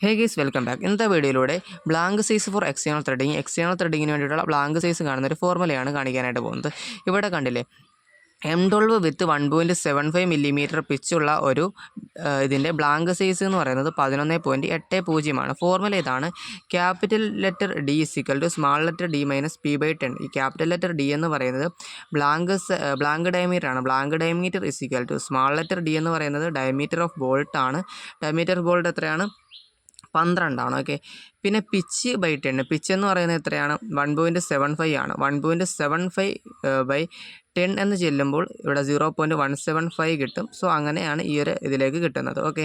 Hey guys welcome back. ഇന്നത്തെ വീഡിയോയിലൂടെ blank size four external ത്രെഡിങ്ങിന് വേണ്ടിയിട്ടുള്ള ബ്ലാങ്ക് സൈസ് കാണുന്ന ഒരു ഫോർമുലയാണ് കാണിക്കാനായിട്ട് പോകുന്നത്. ഇവിടെ കണ്ടില്ലേ, M12 വിത്ത് 1.75 മില്ലിമീറ്റർ പിച്ചുള്ള ഒരു ഇതിൻ്റെ ബ്ലാങ്ക് സൈസ് എന്ന് പറയുന്നത് 11.80 ഫോർമുല ഇതാണ്. Capital letter D is equal to small letter d minus P/10. ഈ ക്യാപിറ്റൽ ലെറ്റർ ഡി എന്ന് പറയുന്നത് ബ്ലാങ്ക് ഡയമീറ്റർ ആണ്. Blank diameter is equal to small letter D എന്ന് പറയുന്നത് ഡയമീറ്റർ ഓഫ് ബോൾട്ട് ആണ്. ഡയമീറ്റർ ഓഫ് ബോൾട്ട് എത്രയാണ്? 12 ഓക്കെ. പിന്നെ പിച്ച് ബൈ 10. പിച്ച് എന്ന് പറയുന്നത് എത്രയാണ്? 1.75 ആണ്. 1.75/10 എന്ന് ചെല്ലുമ്പോൾ ഇവിടെ 0.175 കിട്ടും. സോ അങ്ങനെയാണ് ഈ ഒരു ഇതിലേക്ക് കിട്ടുന്നത്. ഓക്കെ,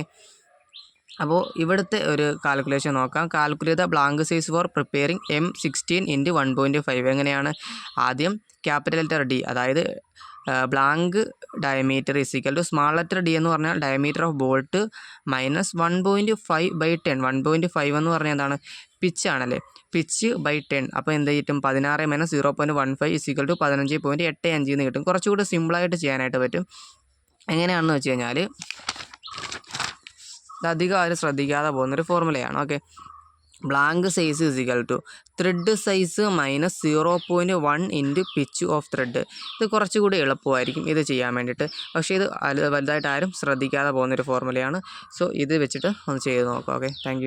അപ്പോൾ ഇവിടുത്തെ ഒരു കാൽക്കുലേഷൻ നോക്കാം. Calculate the blank size for preparing M16 × 1.5. എങ്ങനെയാണ്? ആദ്യം ക്യാപിറ്റൽ ലെറ്റർ ഡി, അതായത് blank diameter is equal to small letter D എന്ന് പറഞ്ഞാൽ ഡയമീറ്റർ ഓഫ് ബോൾട്ട് മൈനസ് 1.5/10. 1.5 എന്ന് പറഞ്ഞാൽ എന്താണ്? പിച്ച് ആണല്ലേ. Pitch by 10. അപ്പോൾ എന്ത് കിട്ടും? 16 - 0.15 ഇസിക്കൽ ടു 15.85 എന്ന് കിട്ടും. കുറച്ചുകൂടി സിമ്പിളായിട്ട് ചെയ്യാനായിട്ട് പറ്റും. എങ്ങനെയാണെന്ന് വെച്ച് കഴിഞ്ഞാൽ അധികം ആരും ശ്രദ്ധിക്കാതെ പോകുന്നൊരു ഫോർമുലയാണ്. Okay, blank size is equal to thread size minus 0.1 into pitch of thread. ഇത് കുറച്ചുകൂടി എളുപ്പമായിരിക്കും ഇത് ചെയ്യാൻ വേണ്ടിയിട്ട്. പക്ഷേ ഇത് വലുതായിട്ട് ആരും ശ്രദ്ധിക്കാതെ പോകുന്നൊരു ഫോർമുലയാണ്. സോ ഇത് വെച്ചിട്ട് ഒന്ന് ചെയ്ത് നോക്കാം. Okay, thank